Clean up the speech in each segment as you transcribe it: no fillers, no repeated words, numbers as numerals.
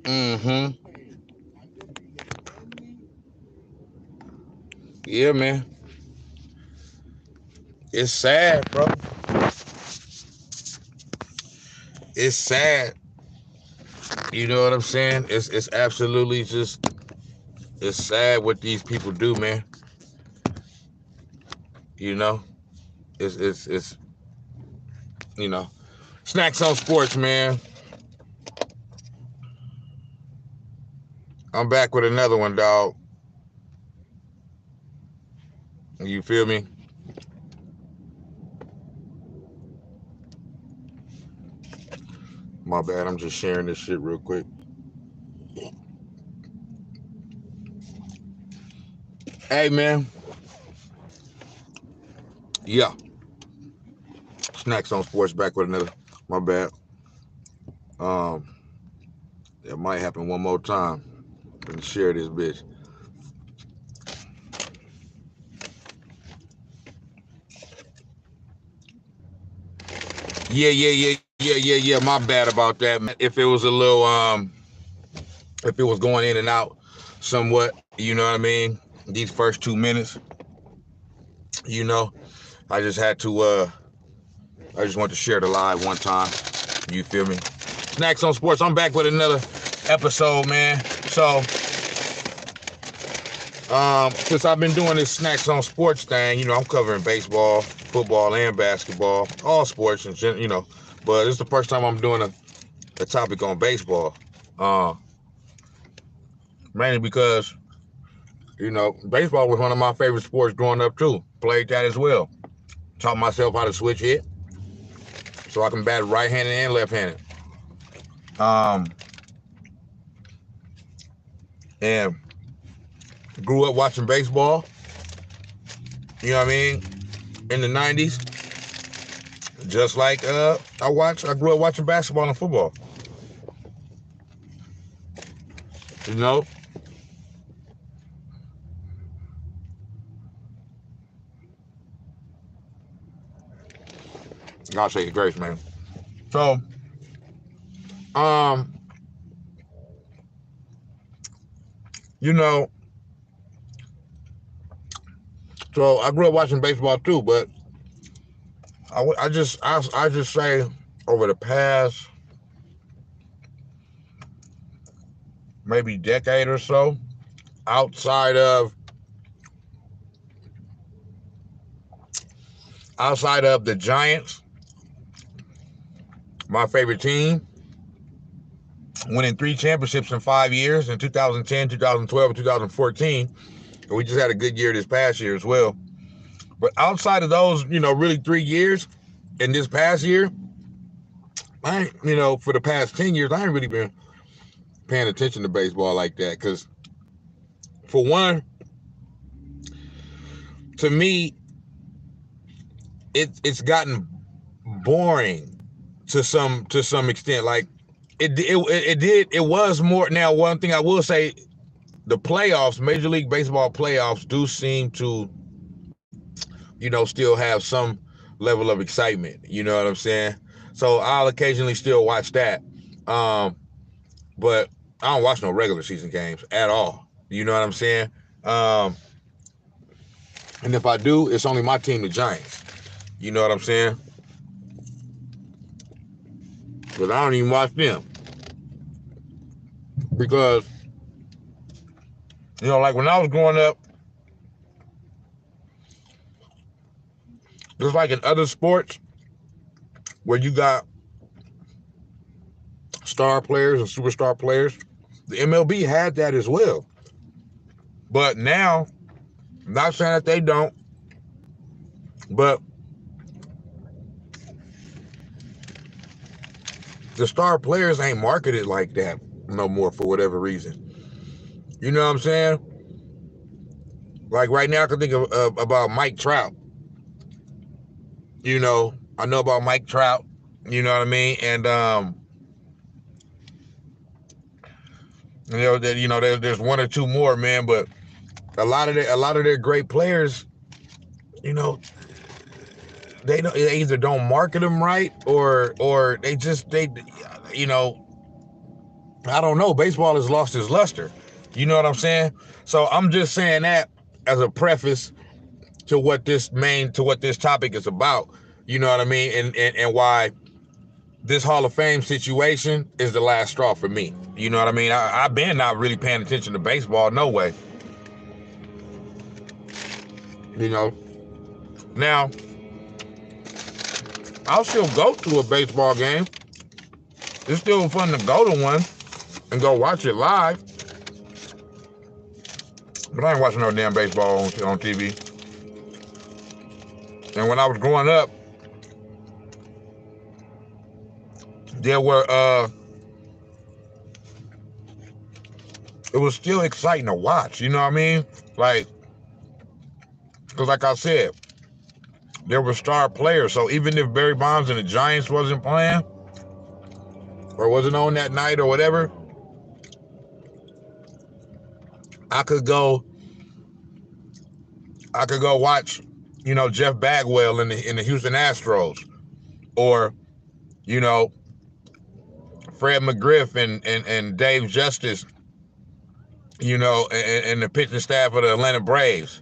Mm-hmm. Yeah, man. It's sad, bro. It's sad. You know what I'm saying? It's absolutely just it's sad what these people do, man. You know, it's you know. Snacks on sports, man. I'm back with another one, dog. You feel me? My bad. I'm just sharing this shit real quick. Hey, man. Yeah. Snacks on sports. Back with another. My bad. Um, it might happen one more time. Gonna share this bitch. Yeah. My bad about that, man. If it was a little if it was going in and out somewhat, you know what I mean? These first 2 minutes, you know, I just had to I just wanted to share the live one time. You feel me? Snacks on sports. I'm back with another episode, man. So since I've been doing this snacks on sports thing, you know, I'm covering baseball, football, and basketball, all sports, and you know. But it's the first time I'm doing a topic on baseball, uh, mainly because you know baseball was one of my favorite sports growing up too. Played that as well. Taught myself how to switch hit, so I can bat right-handed and left-handed. Um, and grew up watching baseball. You know what I mean? In the '90s, just like I grew up watching basketball and football. You know, God save your grace, man. So, um, you know, so I grew up watching baseball too, but I just say over the past maybe decade or so, outside of outside of the Giants, my favorite team, winning 3 championships in 5 years in 2010, 2012, and 2014. And we just had a good year this past year as well. But outside of those, you know, really 3 years in this past year, you know, for the past 10 years, I ain't really been paying attention to baseball like that. Because, for one, to me, it's gotten boring to some extent. Like, it was more. Now, one thing I will say, the playoffs, Major League Baseball playoffs, do seem to, you know, still have some level of excitement. You know what I'm saying? So I'll occasionally still watch that. Um, but I don't watch no regular season games at all. You know what I'm saying? Um, and if I do, it's only my team, the Giants. You know what I'm saying? Because I don't even watch them. Because, you know, like when I was growing up, just like in other sports where you got star players and superstar players, the MLB had that as well. But now, I'm not saying that they don't, but the star players ain't marketed like that no more for whatever reason. You know what I'm saying? Like right now, I can think of about Mike Trout. You know, I know about Mike Trout. You know what I mean? And you know, there's one or two more, man. But a lot of their great players, you know, they either don't market them right or they you know, I don't know. Baseball has lost its luster. You know what I'm saying? So I'm just saying that as a preface to what this topic is about. You know what I mean? And why this Hall of Fame situation is the last straw for me. You know what I mean? I've been not really paying attention to baseball, no way. You know. Now, I'll still go to a baseball game. It's still fun to go to one and go watch it live. But I ain't watching no damn baseball on TV. And when I was growing up, there were it was still exciting to watch, you know what I mean? Like, because like I said, there were star players. So even if Barry Bonds and the Giants wasn't playing or wasn't on that night or whatever, I could go watch, you know, Jeff Bagwell in the Houston Astros, or, you know, Fred McGriff and Dave Justice, you know, and the pitching staff of the Atlanta Braves,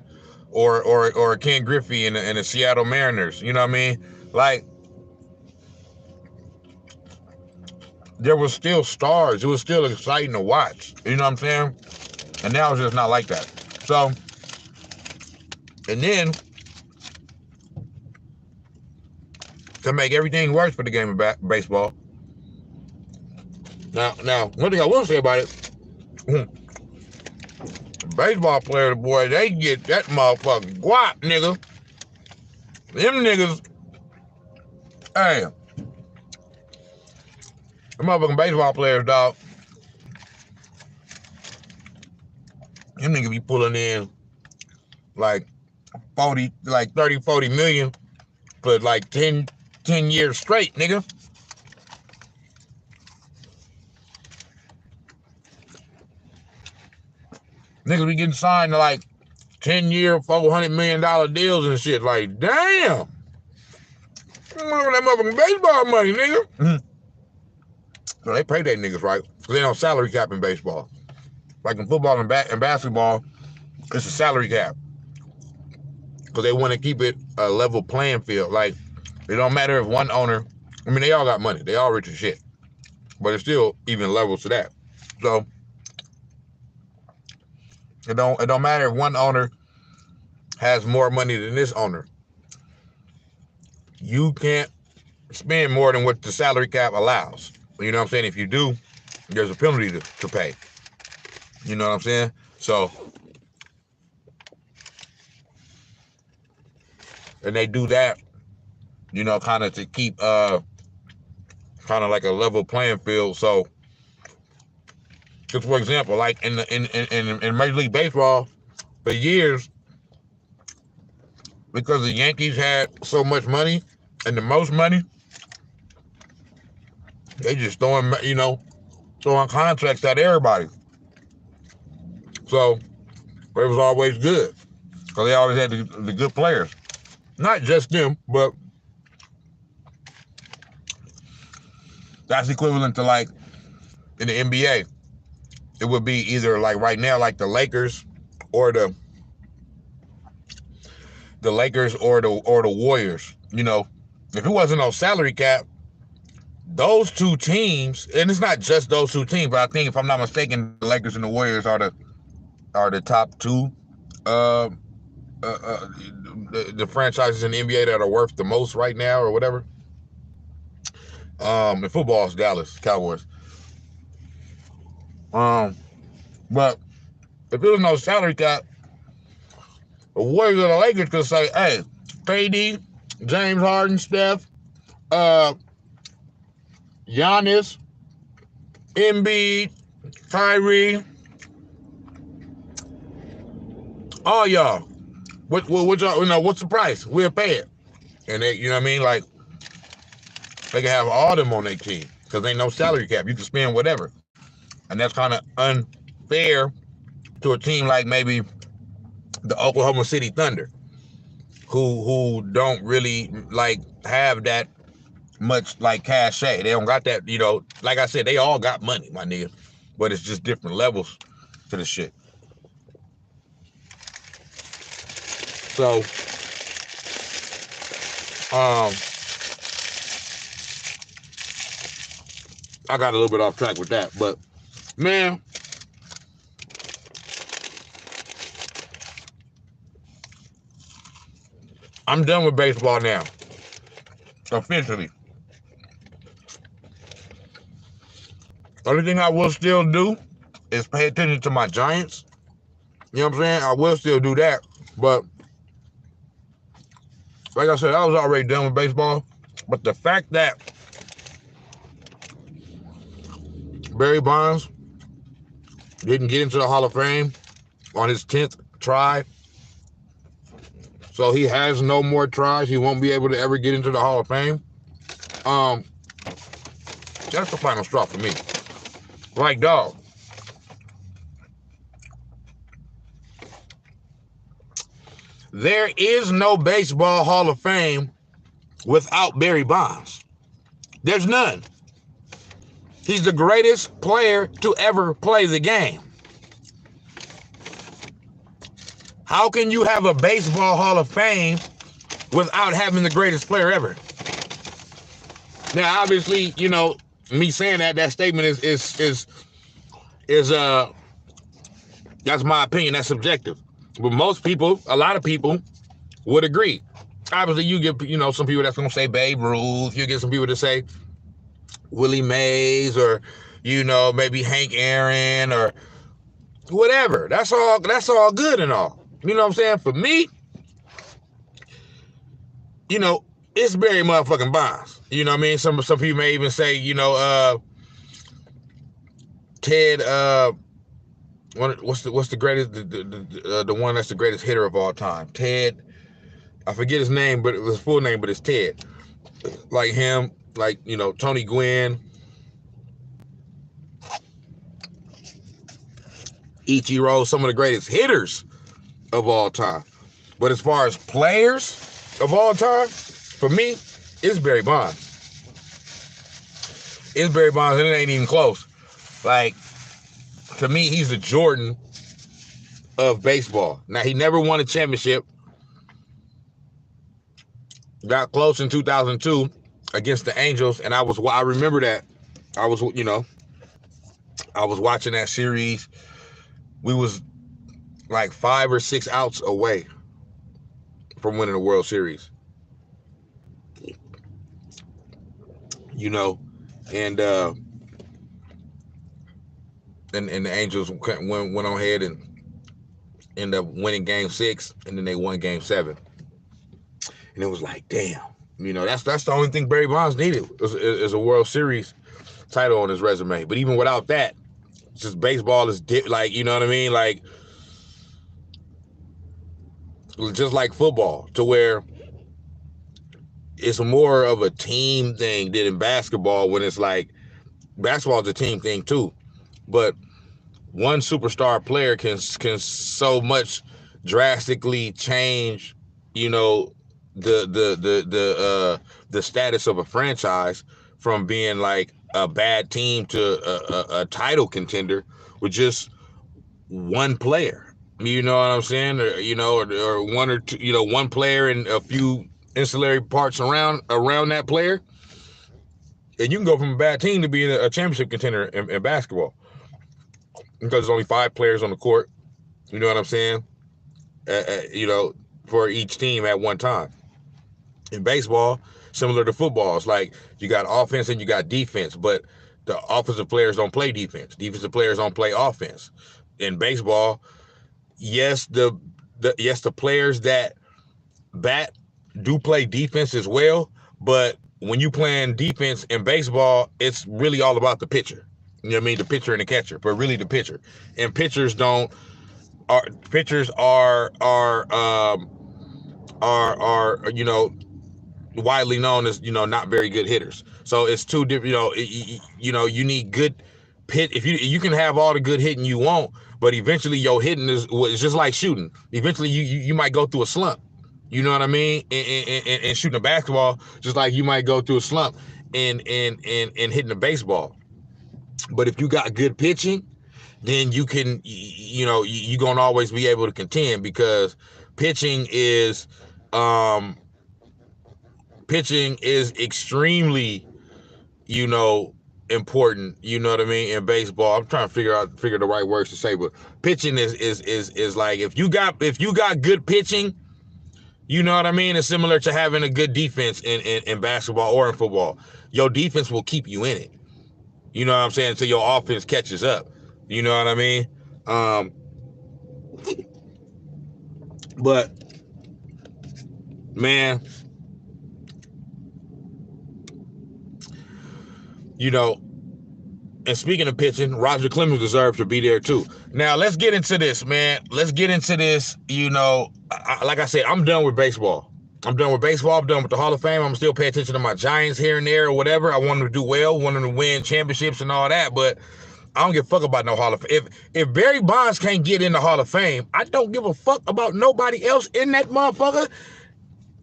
or Ken Griffey and the Seattle Mariners. You know what I mean? Like, there was still stars. It was still exciting to watch. You know what I'm saying? And now it's just not like that. So, and then to make everything worse for the game of baseball. Now, one thing I will say about it, baseball players, boy, they get that motherfucking guap, nigga. Them niggas, hey, the motherfucking baseball players, dog. Them niggas be pulling in like 30, 40 million for like 10 years straight, nigga. Niggas be getting signed to like 10-year, $400 million deals and shit. Like, damn. That motherfucking baseball money, nigga. Mm-hmm. So they pay their niggas, right? Because they don't salary cap in baseball. Like in football and basketball, it's a salary cap. Because they want to keep it a level playing field. Like, it don't matter if one owner, I mean, they all got money. They all rich as shit. But it's still even levels to that. So, it don't matter if one owner has more money than this owner. You can't spend more than what the salary cap allows. You know what I'm saying? If you do, there's a penalty to pay. You know what I'm saying? So, and they do that, you know, kind of to keep kind of like a level playing field. So, just for example, like in Major League Baseball, for years, because the Yankees had so much money and the most money, they just throwing contracts at everybody. So it was always good because they always had the good players. Not just them, but that's equivalent to like in the NBA. It would be either like right now, like the Lakers or the Warriors. You know, if it wasn't no salary cap, those two teams, and it's not just those two teams, but I think if I'm not mistaken, the Lakers and the Warriors are the top two the franchises in the NBA that are worth the most right now or whatever. In football, it's Dallas Cowboys. But if there was no salary cap, the Warriors or the Lakers could say, hey, KD, James Harden, Steph, Giannis, Embiid, Kyrie, all y'all. What y'all, what's the price? We'll pay it. And they, you know what I mean? Like, they can have all them on their team because ain't no salary cap. You can spend whatever. And that's kind of unfair to a team like maybe the Oklahoma City Thunder who don't really like have that much like cachet. They don't got that, like I said, they all got money, my nigga. But it's just different levels to the shit. So, I got a little bit off track with that, but man, I'm done with baseball now. Officially. Only thing I will still do is pay attention to my Giants. You know what I'm saying? I will still do that. But like I said, I was already done with baseball. But the fact that Barry Bonds didn't get into the Hall of Fame on his 10th try, so he has no more tries. He won't be able to ever get into the Hall of Fame. That's the final straw for me. Like, dog, there is no baseball Hall of Fame without Barry Bonds. There's none. He's the greatest player to ever play the game. How can you have a baseball Hall of Fame without having the greatest player ever? Now, obviously, me saying that statement is that's my opinion. That's subjective. But most people, a lot of people, would agree. Obviously, you get some people that's gonna say Babe Ruth. You get some people that say Willie Mays, or maybe Hank Aaron, or whatever. That's all good and all. You know what I'm saying? For me, it's Barry motherfucking Bonds. You know what I mean? Some people may even say, Ted, what's the greatest, the one that's the greatest hitter of all time? Ted, I forget his name, but his full name, but it's Ted. Like him, like, Tony Gwynn, Ichiro, some of the greatest hitters of all time. But as far as players of all time, for me, it's Barry Bonds. It's Barry Bonds, and it ain't even close. Like, to me, he's the Jordan of baseball. Now, he never won a championship. Got close in 2002 against the Angels, and I remember that. I was watching that series. We was like 5 or 6 outs away from winning the World Series. And the Angels went on ahead and ended up winning Game 6, and then they won Game 7. And it was like, damn, that's the only thing Barry Bonds needed is a World Series title on his resume. But even without that, just baseball is like, you know what I mean? Like, just like football, to where it's more of a team thing than in basketball, when it's like, basketball is a team thing too. But one superstar player can so much drastically change, the status of a franchise from being like a bad team to a title contender with just one player. You know what I'm saying? Or one or two, one player and a few ancillary parts around that player. And you can go from a bad team to being a championship contender in basketball, because there's only 5 players on the court. You know what I'm saying? For each team at one time. In baseball, similar to football, it's like you got offense and you got defense, but the offensive players don't play defense. Defensive players don't play offense. In baseball, yes, the players that bat do play defense as well, but when you playing defense in baseball, it's really all about the pitcher. You know what I mean? The pitcher and the catcher, but really the pitcher. And pitchers are widely known as, not very good hitters. So it's two different, you need good pit. If you can have all the good hitting you want, but eventually your hitting is just like shooting. Eventually you might go through a slump. You know what I mean? And shooting a basketball, just like you might go through a slump and hitting a baseball. But if you got good pitching, then you can, you're gonna always be able to contend, because pitching is extremely, important. You know what I mean? In baseball, I'm trying to figure the right words to say, but pitching is like, if you got good pitching, you know what I mean? It's similar to having a good defense in basketball or in football. Your defense will keep you in it. You know what I'm saying? Until your offense catches up. You know what I mean? But man, and speaking of pitching, Roger Clemons deserves to be there too. Now let's get into this, man. Let's get into this. Like I said, I'm done with baseball. I'm done with the Hall of Fame. I'm still paying attention to my Giants here and there or whatever. I want them to do well, want them to win championships and all that, but I don't give a fuck about no Hall of Fame. If Barry Bonds can't get in the Hall of Fame, I don't give a fuck about nobody else in that motherfucker.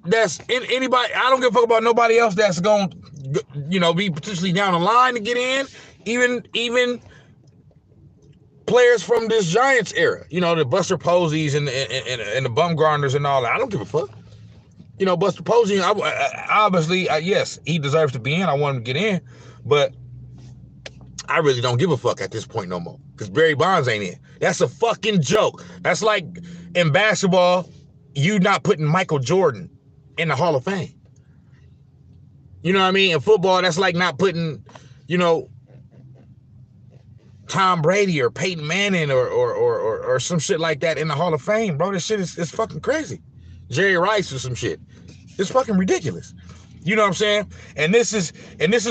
That's in anybody. I don't give a fuck about nobody else that's going to, be potentially down the line to get in. Even players from this Giants era, the Buster Posies and the Bumgarners and all that. I don't give a fuck. Buster Posey, obviously, yes, he deserves to be in. I want him to get in, but I really don't give a fuck at this point no more, because Barry Bonds ain't in. That's a fucking joke. That's like in basketball, you not putting Michael Jordan in the Hall of Fame. You know what I mean? In football, that's like not putting, Tom Brady or Peyton Manning or some shit like that in the Hall of Fame, bro. This shit is fucking crazy. Jerry Rice or some shit. It's fucking ridiculous. You know what I'm saying? And this is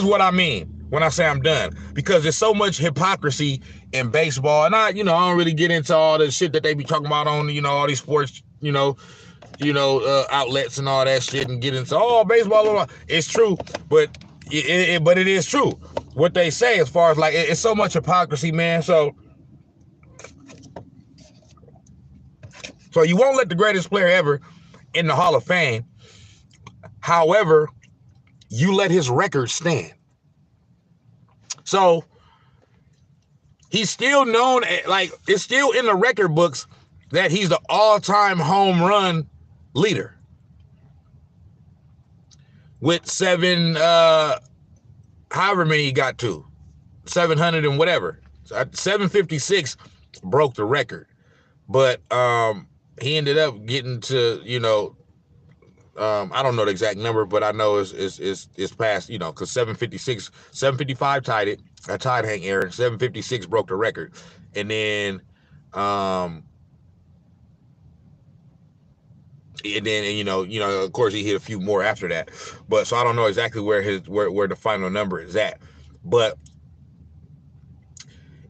what I mean when I say I'm done, because there's so much hypocrisy in baseball. And I don't really get into all the shit that they be talking about on, all these sports, outlets and all that shit, and get into baseball. Blah, blah. It's true, but it is true what they say, as far as like, it's so much hypocrisy, man. So you won't let the greatest player ever in the Hall of Fame. However, you let his record stand. So he's still known, like, it's still in the record books that he's the all-time home run leader with 7, however many he got to, 700 and whatever. So 756 broke the record, but he ended up getting to, I don't know the exact number, but I know it's past, because 755 tied it. I tied Hank Aaron. 756 broke the record, and then of course he hit a few more after that. But so I don't know exactly where the final number is at, but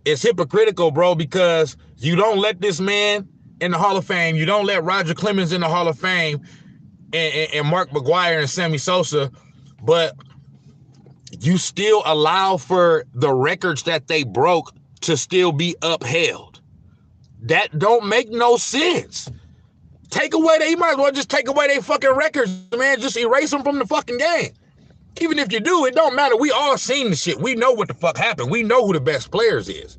it's hypocritical, bro, because you don't let this man in the Hall of Fame. You don't let Roger Clemens in the Hall of Fame, and Mark McGwire and Sammy Sosa, but you still allow for the records that they broke to still be upheld. That don't make no sense. You might as well just take away their fucking records, man. Just erase them from the fucking game. Even if you do, it don't matter. We all seen the shit. We know what the fuck happened. We know who the best players is.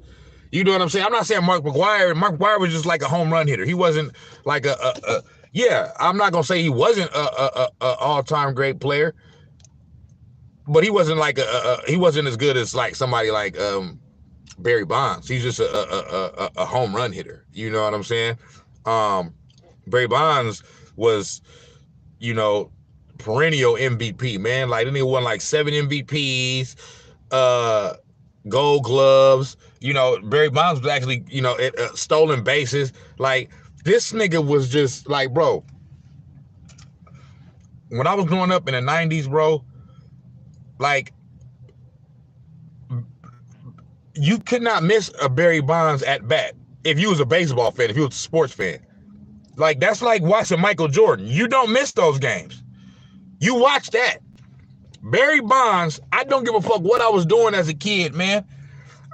You know what I'm saying? I'm not saying Mark McGwire was just like a home run hitter. He wasn't like I'm not gonna say he wasn't a all-time great player, but he wasn't like he wasn't as good as like somebody like Barry Bonds. He's just a home run hitter. You know what I'm saying? Barry Bonds was, perennial MVP, man. Like, then he won like 7 MVPs, Gold Gloves. Barry Bonds was actually, stolen bases. Like, this nigga was just like, bro, when I was growing up in the 90s, bro, like, you could not miss a Barry Bonds at bat if you was a baseball fan, if you was a sports fan. Like, that's like watching Michael Jordan. You don't miss those games. You watch that. Barry Bonds, I don't give a fuck what I was doing as a kid, man.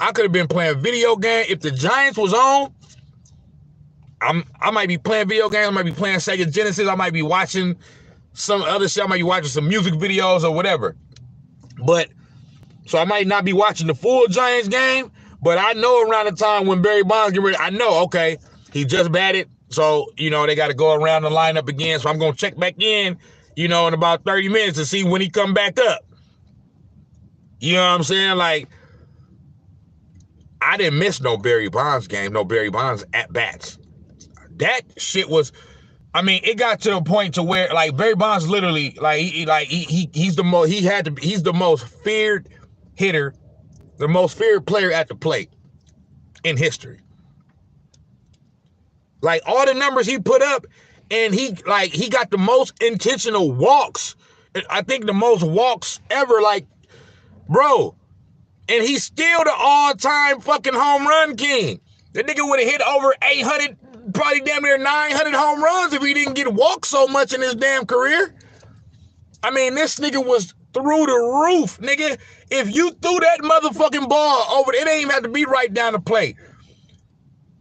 I could have been playing video game. If the Giants was on, I might be playing video games, I might be playing Sega Genesis, I might be watching some other shit, I might be watching some music videos or whatever. But so I might not be watching the full Giants game, but I know around the time when Barry Bonds get ready, I know, okay, he just batted. So, you know, they got to go around the lineup again. So I'm going to check back in, you know, in about 30 minutes to see when he come back up. You know what I'm saying? Like, I didn't miss no Barry Bonds game, no Barry Bonds at bats. That shit was, I mean, it got to the point to where, like, Barry Bonds literally, he's the most feared hitter, the most feared player at the plate in history. Like, all the numbers he put up, and he got the most intentional walks. I think the most walks ever, like, bro. And he's still the all-time fucking home run king. The nigga would have hit over 800, probably damn near 900 home runs if he didn't get walked so much in his damn career. I mean, this nigga was through the roof, nigga. If you threw that motherfucking ball over, it ain't even have to be right down the plate.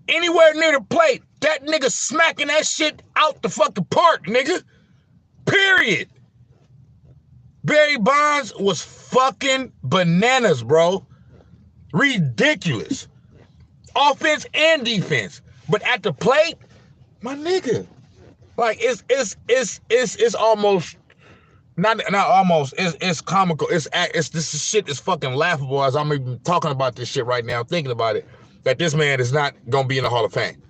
Anywhere near the plate, that nigga smacking that shit out the fucking park, nigga. Period. Barry Bonds was fucking bananas, bro. Ridiculous. Offense and defense. But at the plate, my nigga, like it's almost not almost, it's comical. It's this shit is fucking laughable as I'm even talking about this shit right now, thinking about it, that this man is not gonna be in the Hall of Fame.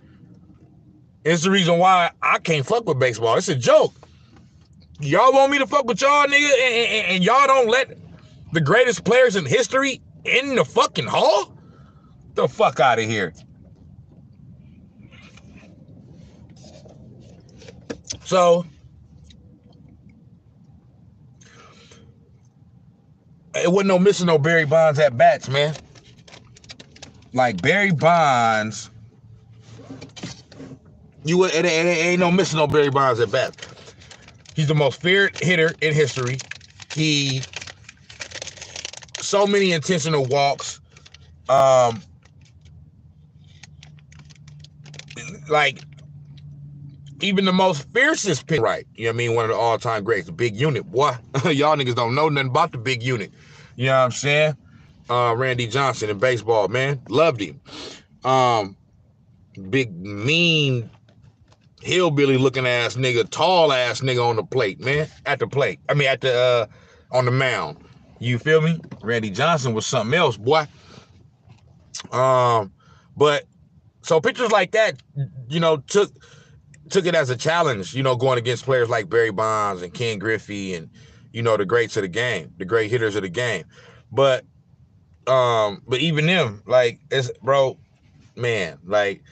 It's the reason why I can't fuck with baseball. It's a joke. Y'all want me to fuck with y'all, nigga, and y'all don't let the greatest players in history in the fucking hall? The fuck out of here. So, it wasn't no missing no Barry Bonds at bats, man. Like, Barry Bonds, it ain't no missing no Barry Bonds at bats. He's the most feared hitter in history. So many intentional walks. Like, even the most fiercest pitcher, right? You know what I mean? One of the all-time greats, the big unit. Boy, y'all niggas don't know nothing about the big unit. You know what I'm saying? Randy Johnson in baseball, man. Loved him. Big, mean, hillbilly looking ass nigga, tall ass nigga on the plate, man. At the plate. I mean, on the mound. You feel me? Randy Johnson was something else, boy. But so pitchers like that, you know, took it as a challenge, you know, going against players like Barry Bonds and Ken Griffey and, you know, the greats of the game, the great hitters of the game. But even them, like, it's, bro, man, like,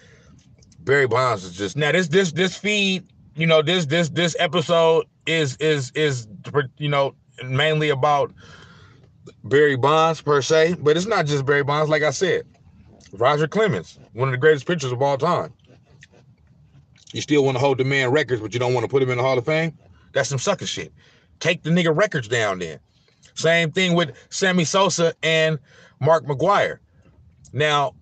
Barry Bonds is just, now this feed, you know, this episode is you know, mainly about Barry Bonds per se, but it's not just Barry Bonds. Like I said, Roger Clemens, one of the greatest pitchers of all time. You still want to hold the man records, but you don't want to put him in the Hall of Fame? That's some sucker shit. Take the nigga records down then. Same thing with Sammy Sosa and Mark McGwire. Now,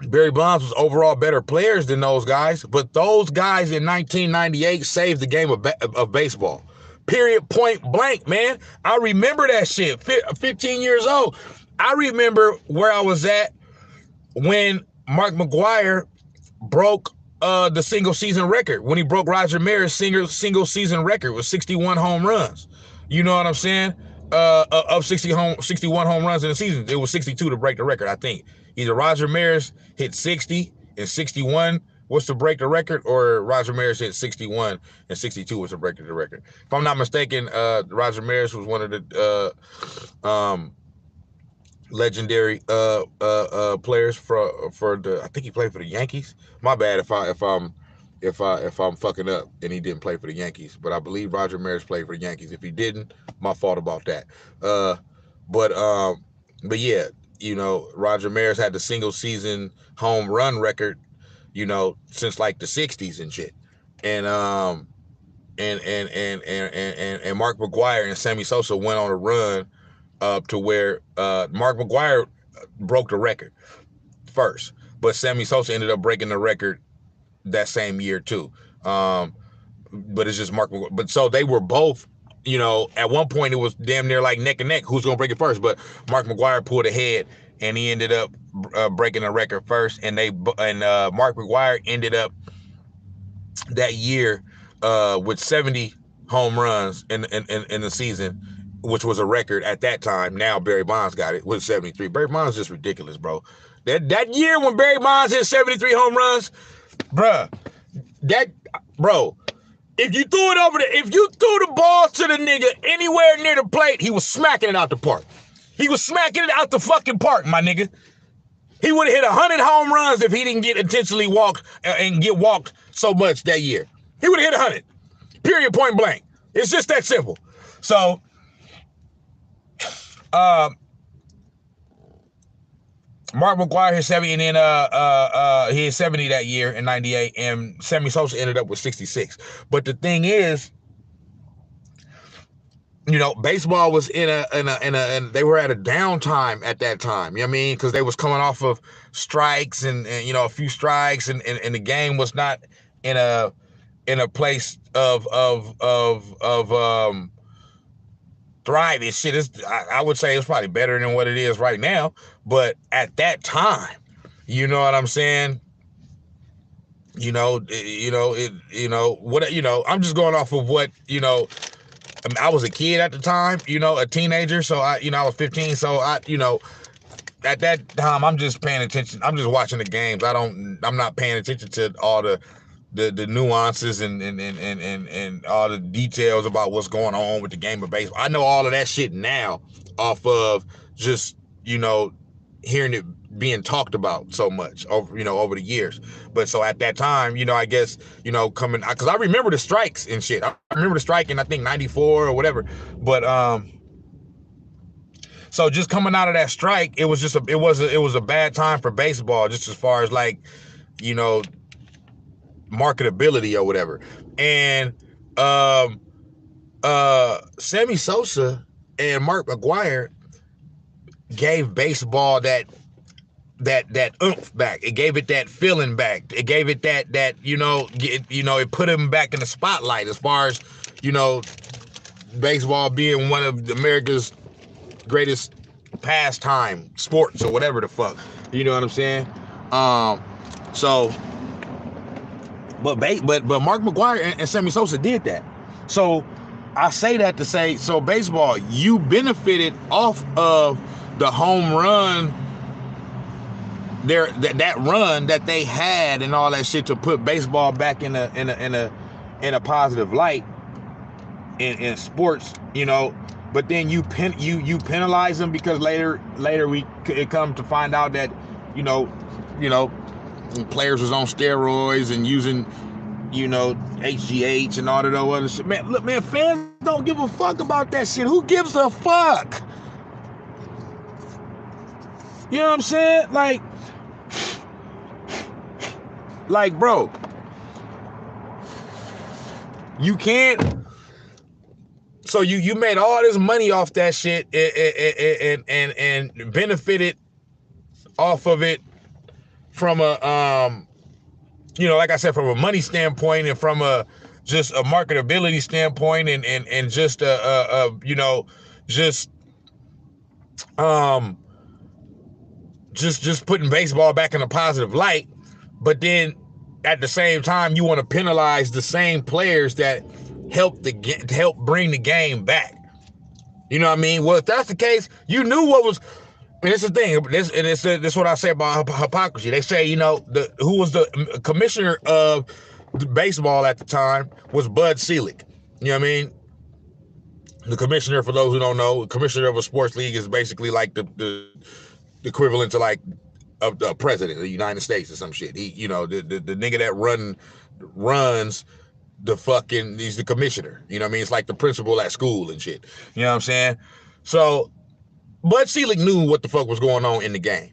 Barry Bonds was overall better players than those guys, but those guys in 1998 saved the game of baseball. Period, point blank, man. I remember that shit. 15 years old. I remember where I was at when Mark McGwire broke the single season record, when he broke Roger Maris' single season record with 61 home runs. You know what I'm saying? Of 61 home runs in the season. It was 62 to break the record, I think. Either Roger Maris hit 60 and 61 was to break the record, or Roger Maris hit 61 and 62 was to break the record. If I'm not mistaken, Roger Maris was one of the legendary players for the, I think he played for the Yankees. My bad if I'm fucking up and he didn't play for the Yankees, but I believe Roger Maris played for the Yankees. If he didn't, my fault about that. But yeah, you know, Roger Maris had the single season home run record, you know, since like the 60s and shit. And Mark McGwire and Sammy Sosa went on a run to where Mark McGwire broke the record first. but Sammy Sosa ended up breaking the record that same year too. But it's just Mark. But so they were both, you know, at one point it was damn near like neck and neck. Who's gonna break it first? But Mark McGwire pulled ahead, and he ended up breaking the record first. And Mark McGwire ended up that year with 70 home runs in the season, which was a record at that time. Now Barry Bonds got it with 73. Barry Bonds is just ridiculous, bro. That year when Barry Bonds hit 73 home runs, bruh, if you threw the ball to the nigga anywhere near the plate, he was smacking it out the park. He was smacking it out the fucking park, my nigga. He would have hit 100 home runs if he didn't get intentionally walked and get walked so much that year. He would have hit 100. Period, point blank. It's just that simple. So, Mark McGwire hit 70, and then he hit 70 that year in 98, and Sammy Sosa ended up with 66. But the thing is, you know, baseball was and they were at a downtime at that time. You know what I mean? Because they was coming off of strikes and you know, a few strikes, and the game was not in a place of thriving. Shit, I would say it's probably better than what it is right now. But at that time, you know what I'm saying? I'm just going off of what, you know. I mean, I was a kid at the time, you know, a teenager. So I was 15. So at that time, I'm just paying attention. I'm just watching the games. I'm not paying attention to all the nuances and all the details about what's going on with the game of baseball. I know all of that shit now off of just, you know, hearing it being talked about so much over the years. But so at that time, you know, I guess, you know, because I remember the strikes and shit. I remember the strike in, I think, 94 or whatever. But so just coming out of that strike, it was a bad time for baseball, just as far as, like, you know, marketability or whatever. And Sammy Sosa and Mark McGwire gave baseball that oomph back. It gave it that feeling back. It gave it that it put him back in the spotlight as far as, you know, baseball being one of America's greatest pastime sports or whatever the fuck. You know what I'm saying? But Mark McGwire and Sammy Sosa did that. So I say that to say, so baseball, you benefited off of the home run, that run that they had and all that shit to put baseball back in a positive light in sports, you know. But then you penalize them because later it come to find out that you know players was on steroids and using, you know, HGH and all that other shit. Man, look, man, fans don't give a fuck about that shit. Who gives a fuck? You know what I'm saying? Like, bro, you can't. So you made all this money off that shit and benefited off of it from a you know, like I said, from a money standpoint and from just a marketability standpoint and just just putting baseball back in a positive light. But then at the same time, you want to penalize the same players that help bring the game back. You know what I mean? Well, if that's the case, you knew what was. And it's the thing. This is what I say about hypocrisy. They say, you know, who was the commissioner of baseball at the time was Bud Selig. You know what I mean? The commissioner, for those who don't know, the commissioner of a sports league is basically like the equivalent to like of the president of the United States or some shit. He, you know, the nigga that runs the fucking, he's the commissioner. You know what I mean? It's like the principal at school and shit. You know what I'm saying? So Bud Selig knew what the fuck was going on in the game.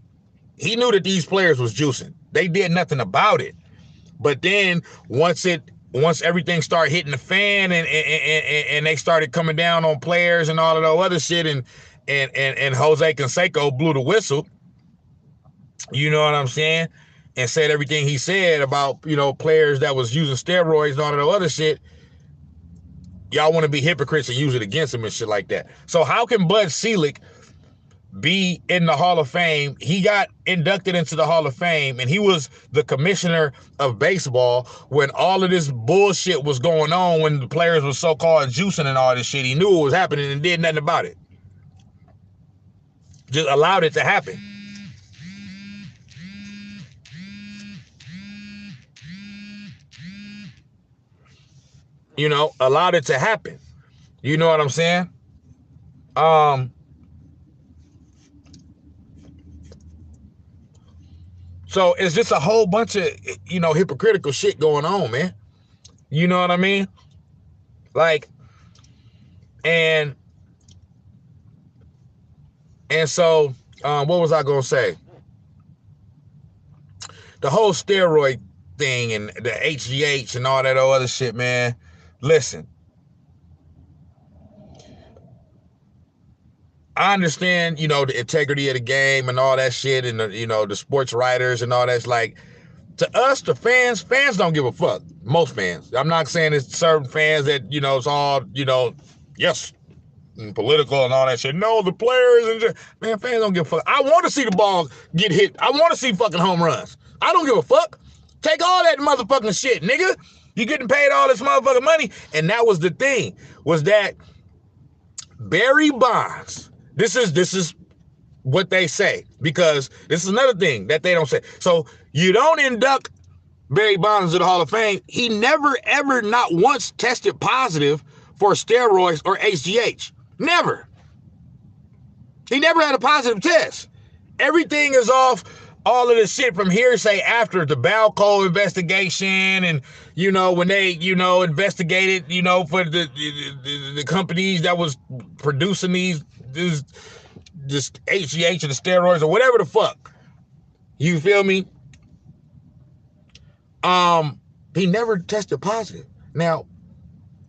He knew that these players was juicing. They did nothing about it. But then once everything started hitting the fan and they started coming down on players and all of that other shit, and Jose Canseco blew the whistle. You know what I'm saying? and said everything he said about, you know, players that was using steroids and all that other shit, y'all want to be hypocrites and use it against him and shit like that. So how can Bud Selig be in the Hall of Fame? He got inducted into the Hall of Fame, and he was the commissioner of baseball when all of this bullshit was going on, when the players were so-called juicing and all this shit. He knew it was happening and did nothing about it. Just allowed it to happen. You know, allowed it to happen. You know what I'm saying? So it's just a whole bunch of, you know, hypocritical shit going on, man. You know what I mean? Like, and so, what was I gonna say? The whole steroid thing and the HGH and all that other shit, man. Listen, I understand, you know, the integrity of the game and all that shit, and the, you know, the sports writers and all that's, like, to us, the fans don't give a fuck. Most fans. I'm not saying it's certain fans that, you know, it's all, you know, yes, and political and all that shit. No, the players and just, man, fans don't give a fuck. I want to see the ball get hit. I want to see fucking home runs. I don't give a fuck. Take all that motherfucking shit, nigga. You getting paid all this motherfucking money. And that was the thing, was that Barry Bonds, this is what they say, because this is another thing that they don't say. So you don't induct Barry Bonds to the Hall of Fame. He never, ever, not once tested positive for steroids or HGH. Never. He never had a positive test. Everything is off all of this shit from hearsay after the Balco investigation, and, you know, when they, you know, investigated, you know, for the companies that was producing this HGH and the steroids or whatever the fuck. You feel me? He never tested positive. Now,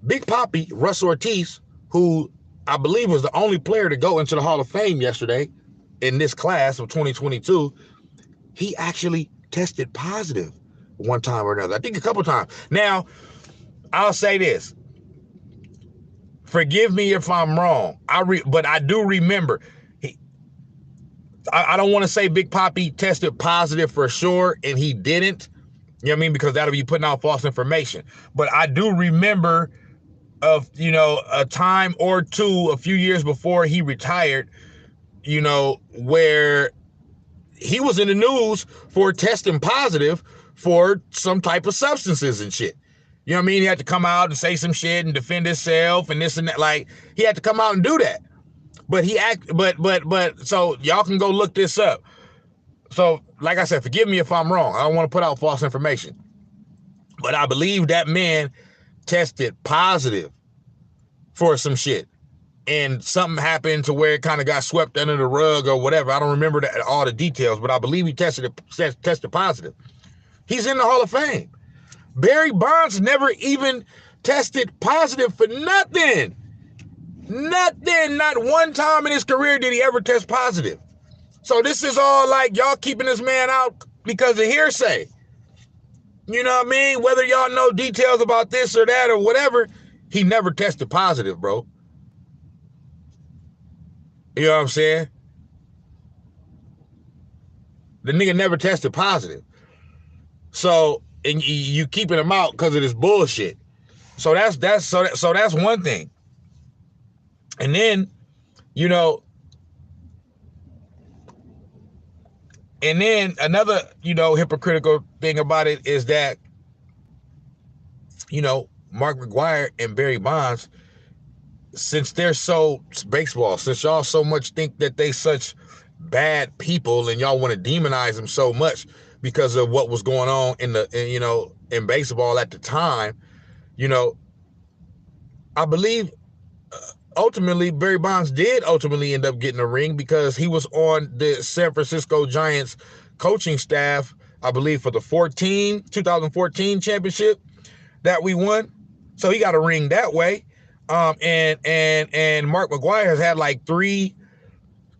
Big Papi, Russ Ortiz, who I believe was the only player to go into the Hall of Fame yesterday in this class of 2022, he actually tested positive one time or another. I think a couple times. Now, I'll say this. Forgive me if I'm wrong. But I do remember. I don't want to say Big Papi tested positive for sure, and he didn't. You know what I mean? Because that'll be putting out false information. But I do remember of, you know, a time or two, a few years before he retired, you know, where he was in the news for testing positive for some type of substances and shit. You know what I mean? He had to come out and say some shit and defend himself and this and that. Like, he had to come out and do that. But so y'all can go look this up. So, like I said, forgive me if I'm wrong. I don't want to put out false information. But I believe that man tested positive for some shit. And something happened to where it kind of got swept under the rug or whatever. I don't remember all the details, but I believe he tested positive. He's in the Hall of Fame. Barry Bonds never even tested positive for nothing. Nothing. Not one time in his career did he ever test positive. So this is all like y'all keeping this man out because of hearsay. You know what I mean? Whether y'all know details about this or that or whatever, he never tested positive, bro. You know what I'm saying? The nigga never tested positive. So, and you keeping him out because of this bullshit. So that's one thing. And then, you know, and then another, you know, hypocritical thing about it is that, you know, Mark McGwire and Barry Bonds, since they're so baseball, since y'all so much think that they such bad people and y'all want to demonize them so much because of what was going on in baseball at the time, you know, I believe ultimately Barry Bonds did ultimately end up getting a ring because he was on the San Francisco Giants coaching staff, I believe, for the 2014 championship that we won. So he got a ring that way. And Mark McGwire has had like three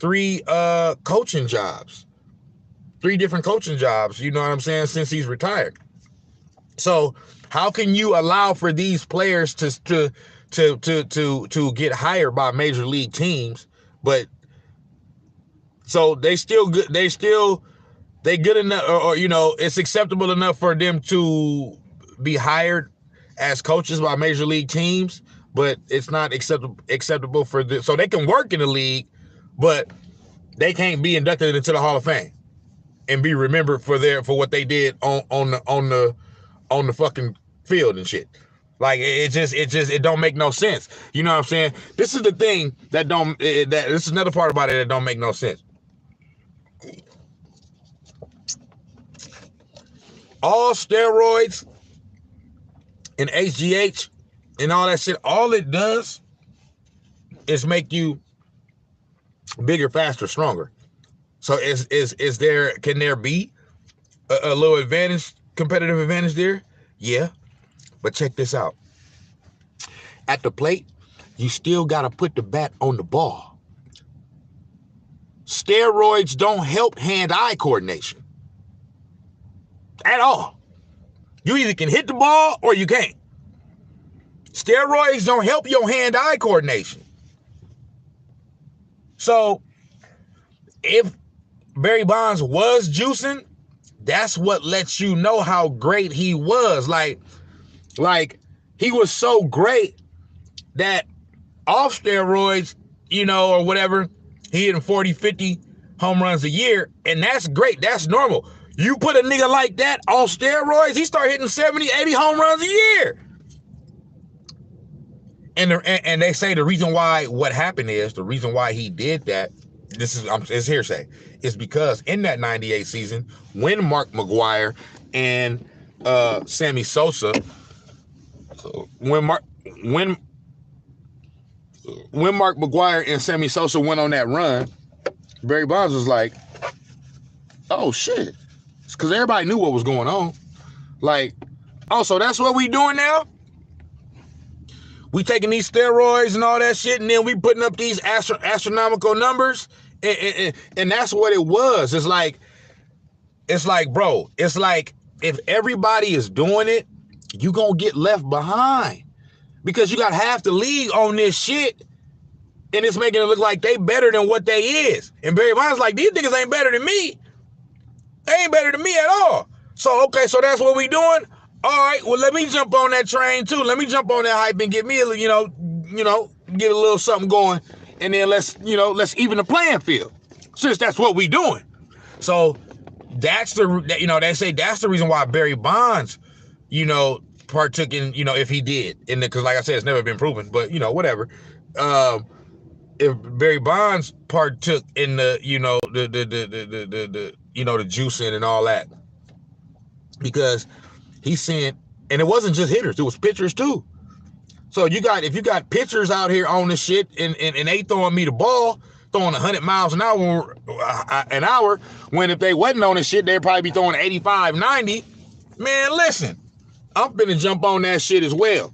coaching jobs. 3 different coaching jobs, you know what I'm saying, since he's retired. So how can you allow for these players to get hired by major league teams, but so they good enough, or you know, it's acceptable enough for them to be hired as coaches by major league teams, but it's not acceptable for the, so they can work in the league, but they can't be inducted into the Hall of Fame and be remembered for what they did on the fucking field and shit. Like it don't make no sense. You know what I'm saying? This is the thing that this is another part about it that don't make no sense. All steroids and HGH and all that shit, all it does is make you bigger, faster, stronger. So can there be a little advantage, competitive advantage there? Yeah. But check this out. At the plate, you still got to put the bat on the ball. Steroids don't help hand-eye coordination at all. You either can hit the ball or you can't. Steroids don't help your hand-eye coordination. So if Barry Bonds was juicing, that's what lets you know how great he was. Like he was so great that off steroids, you know, or whatever, he hitting 40, 50 home runs a year, and that's great. That's normal. You put a nigga like that on steroids, he start hitting 70, 80 home runs a year. And they say the reason why he did that, it's hearsay, is because in that 98 season, when Mark McGwire and Sammy Sosa, when Mark McGwire and Sammy Sosa went on that run, Barry Bonds was like, oh shit. It's because everybody knew what was going on. Like, oh, so that's what we doing now? We taking these steroids and all that shit, and then we putting up these astronomical numbers, and that's what it was. It's like, bro, it's like if everybody is doing it, you gonna get left behind because you got half the league on this shit, and it's making it look like they better than what they is. And Barry Bonds like, these niggas ain't better than me. They ain't better than me at all. So okay, so that's what we doing. All right, well, let me jump on that train too. Let me jump on that hype and get me a, you know, get a little something going, and then let's even the playing field, since that's what we doing. So that's they say that's the reason why Barry Bonds, partook in, if he did, because like I said, it's never been proven, but whatever. If Barry Bonds partook in the, the juicing and all that, because he's saying, and it wasn't just hitters, it was pitchers too. So if you got pitchers out here on this shit and they throwing me the ball, throwing 100 miles an hour, when if they wasn't on this shit, they'd probably be throwing 85, 90. Man, listen, I'm finna jump on that shit as well.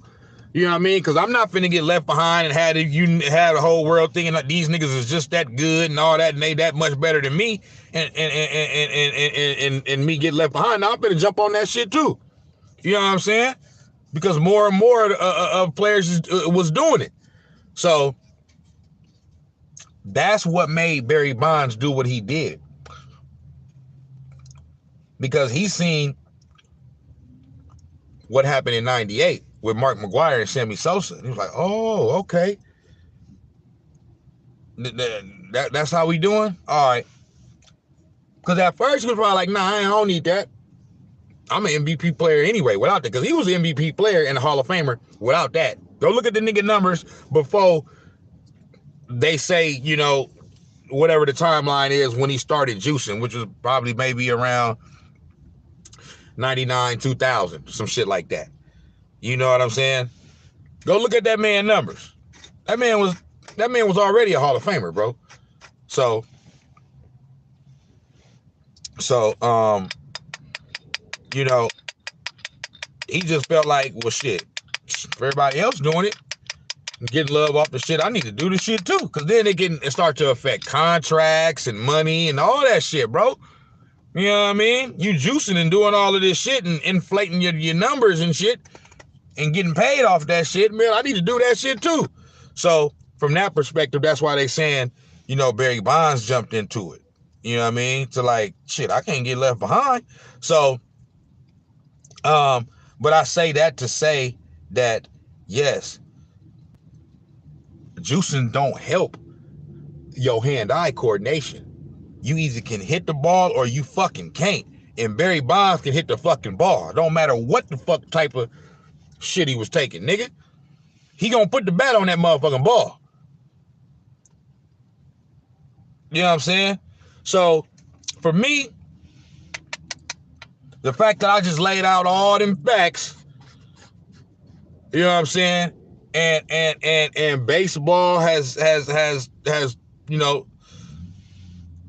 You know what I mean? Because I'm not finna get left behind and have the whole world thinking that these niggas is just that good and all that, and they that much better than me, and me get left behind. Now I'm finna jump on that shit too. You know what I'm saying? Because more and more of players was doing it. So that's what made Barry Bonds do what he did. Because he seen what happened in 98 with Mark McGwire and Sammy Sosa. And he was like, oh, okay. That's how we doing? All right. Because at first he was probably like, nah, I don't need that. I'm an MVP player anyway without that, because he was an MVP player and a Hall of Famer without that. Go look at the nigga numbers before they say, whatever the timeline is when he started juicing, which was probably maybe around 99, 2000, some shit like that. You know what I'm saying? Go look at that man numbers. That man was already a Hall of Famer, bro. So he just felt like, well, shit, if everybody else doing it, getting love off the shit, I need to do the shit too. Because then it start to affect contracts and money and all that shit, bro. You know what I mean? You juicing and doing all of this shit and inflating your numbers and shit and getting paid off that shit. Man, I need to do that shit too. So from that perspective, that's why they saying, you know, Barry Bonds jumped into it. You know what I mean? To like, shit, I can't get left behind. So, but I say that to say that, yes, juicing don't help your hand-eye coordination. You either can hit the ball or you fucking can't. And Barry Bonds can hit the fucking ball. It don't matter what the fuck type of shit he was taking, nigga. He gonna put the bat on that motherfucking ball. You know what I'm saying? So, for me, the fact that I just laid out all them facts, you know what I'm saying? And baseball has you know,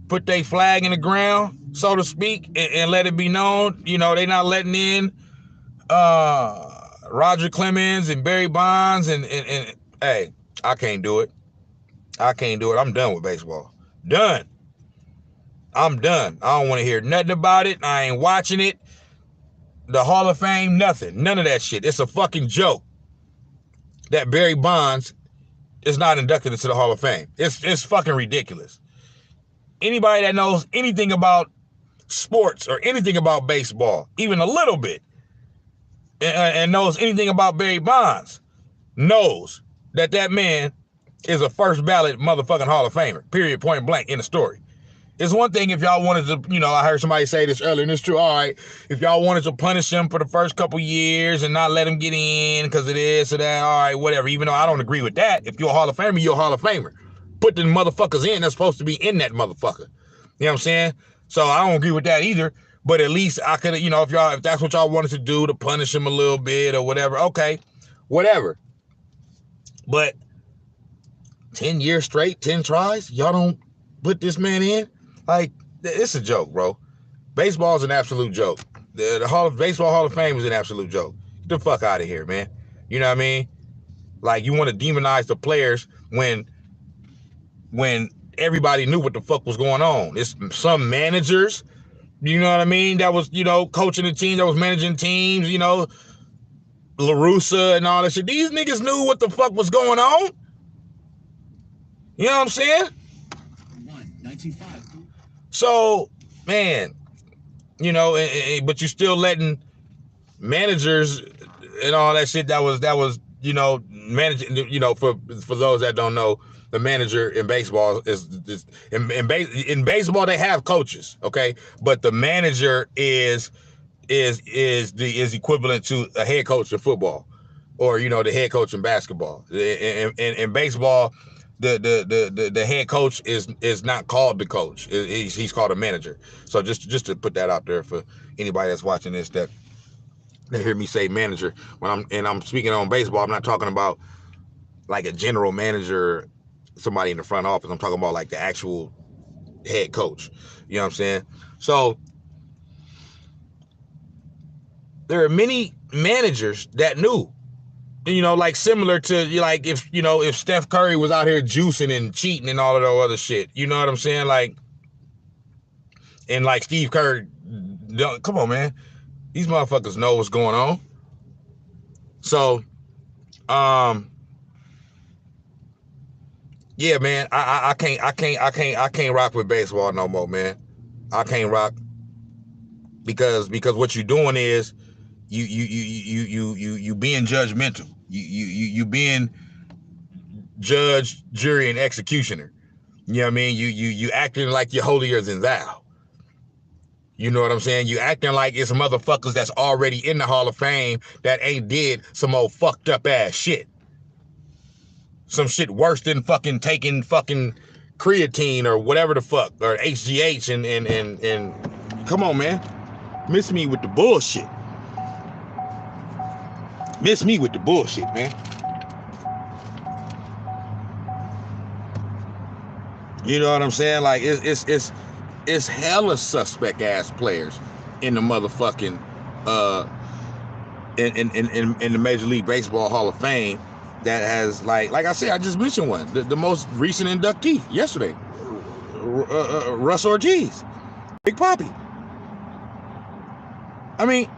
put their flag in the ground, so to speak, and let it be known, you know, they not letting in Roger Clemons and Barry Bonds and hey, I can't do it. I can't do it. I'm done with baseball. Done. I'm done. I don't want to hear nothing about it. I ain't watching it. The Hall of Fame, nothing. None of that shit. It's a fucking joke that Barry Bonds is not inducted into the Hall of Fame. It's fucking ridiculous. Anybody that knows anything about sports or anything about baseball, even a little bit, and knows anything about Barry Bonds, knows that that man is a first ballot motherfucking Hall of Famer. Period, point blank, in the story. It's one thing if y'all wanted to, you know, I heard somebody say this earlier, and it's true, all right, if y'all wanted to punish him for the first couple years and not let him get in because of this or that, all right, whatever, even though I don't agree with that. If you're a Hall of Famer, you're a Hall of Famer. Put the motherfuckers in that's supposed to be in that motherfucker. You know what I'm saying? So I don't agree with that either, but at least I could, you know, if that's what y'all wanted to do, to punish him a little bit or whatever, okay, whatever. But 10 years straight, 10 tries, y'all don't put this man in? Like, it's a joke, bro. Baseball is an absolute joke. The Baseball Hall of Fame is an absolute joke. Get the fuck out of here, man. You know what I mean? Like, you want to demonize the players when everybody knew what the fuck was going on. It's some managers, you know what I mean, that was, you know, coaching the team, that was managing teams, you know, La Russa and all that shit. These niggas knew what the fuck was going on. You know what I'm saying? 1905. So, man, you know, but you still letting managers and all that shit that was, you know, managing, you know, for those that don't know, the manager in baseball is in baseball they have coaches, okay, but the manager is equivalent to a head coach in football, or, you know, the head coach in basketball. In baseball, the head coach is not called the coach. He's called a manager. So just to put that out there for anybody that's watching this, that they hear me say manager when I'm speaking on baseball, I'm not talking about like a general manager, somebody in the front office. I'm talking about like the actual head coach. You know what I'm saying? So there are many managers that knew, you know, like similar to, like, if, you know, if Steph Curry was out here juicing and cheating and all of that other shit, you know what I'm saying? Like, and like Steve Kerr, come on, man, these motherfuckers know what's going on. So, yeah, man, I can't rock with baseball no more, man. I can't rock because what you're doing is you being judgmental. You being judge, jury, and executioner. You know what I mean? You acting like you're holier than thou. You know what I'm saying? You acting like it's motherfuckers that's already in the Hall of Fame that ain't did some old fucked up ass shit. Some shit worse than fucking taking fucking creatine or whatever the fuck, or HGH and come on, man. Miss me with the bullshit. Miss me with the bullshit, man. You know what I'm saying? Like, it's hella suspect ass players in the motherfucking in the Major League Baseball Hall of Fame that has, like I said, I just mentioned one, the most recent inductee yesterday, Russ Ortiz, Big Papi. I mean,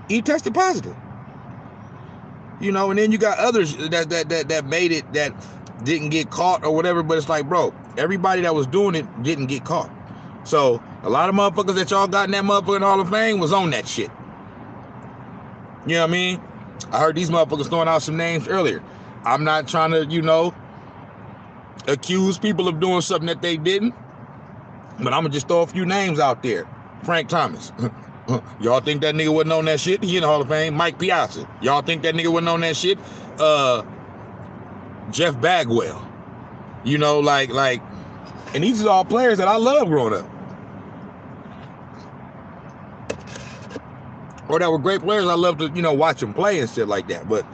he tested positive. You know, and then you got others that made it that didn't get caught or whatever, but it's like, bro, everybody that was doing it didn't get caught. So a lot of motherfuckers that y'all got in that motherfucking Hall of Fame was on that shit. You know what I mean? I heard these motherfuckers throwing out some names earlier. I'm not trying to, you know, accuse people of doing something that they didn't, but I'm gonna just throw a few names out there. Frank Thomas. Y'all think that nigga wasn't on that shit? He in the Hall of Fame. Mike Piazza. Y'all think that nigga wasn't on that shit? Jeff Bagwell. You know, like, and these are all players that I love growing up. Or that were great players. I love to, you know, watch them play and shit like that. But,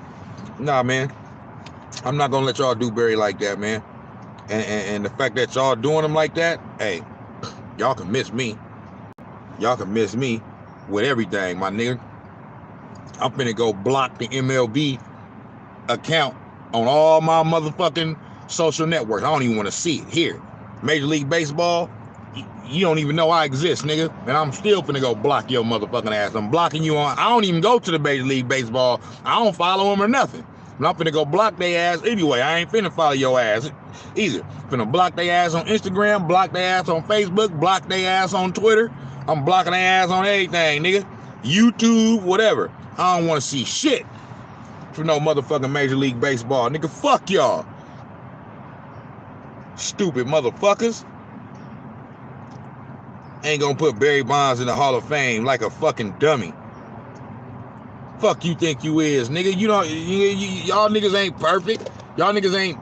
nah, man. I'm not gonna let y'all do Barry like that, man. And the fact that y'all doing them like that, hey, y'all can miss me. Y'all can miss me with everything, my nigga. I'm finna go block the MLB account on all my motherfucking social networks. I don't even want to see it here. Major League Baseball, you don't even know I exist, nigga. And I'm still finna go block your motherfucking ass. I'm blocking you on, I don't even go to the Major League Baseball. I don't follow them or nothing. And I'm finna go block their ass anyway. I ain't finna follow your ass either. Finna block their ass on Instagram, block their ass on Facebook, block their ass on Twitter. I'm blocking their ass on everything, nigga. YouTube, whatever. I don't want to see shit for no motherfucking Major League Baseball. Nigga, fuck y'all. Stupid motherfuckers. Ain't gonna put Barry Bonds in the Hall of Fame like a fucking dummy. Fuck you think you is, nigga. You don't, y'all niggas ain't perfect. Y'all niggas ain't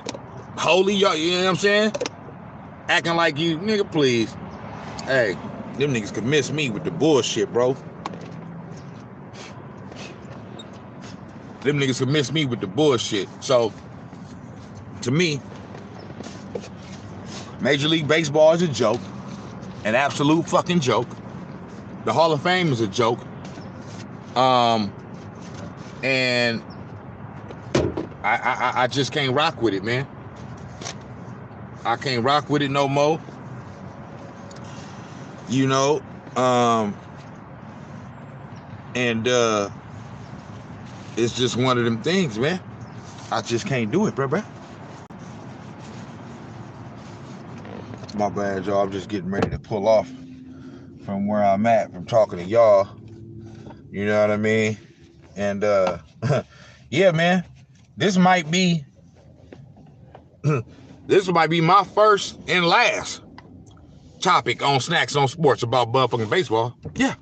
holy. Y'all, you know what I'm saying? Acting like you, nigga, please. Hey, them niggas could miss me with the bullshit, bro. Them niggas could miss me with the bullshit. So, to me, Major League Baseball is a joke. An absolute fucking joke. The Hall of Fame is a joke. And I just can't rock with it, man. I can't rock with it no more. You know, and it's just one of them things, man. I just can't do it, bro. My bad, y'all. I'm just getting ready to pull off from where I'm at, from talking to y'all. You know what I mean? And yeah, man. This might be my first and last topic on Snax on Sports about motherfucking baseball. Yeah.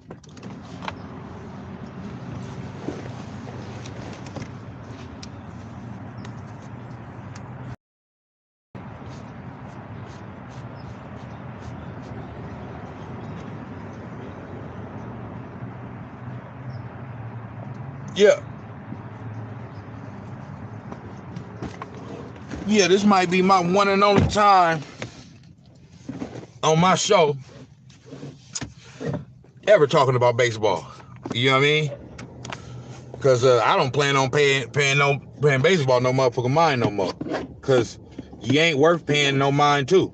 Yeah, this might be my one and only time on my show ever talking about baseball. You know what I mean? Because I don't plan on paying baseball no motherfucking mind no more. Because you ain't worth paying no mind to.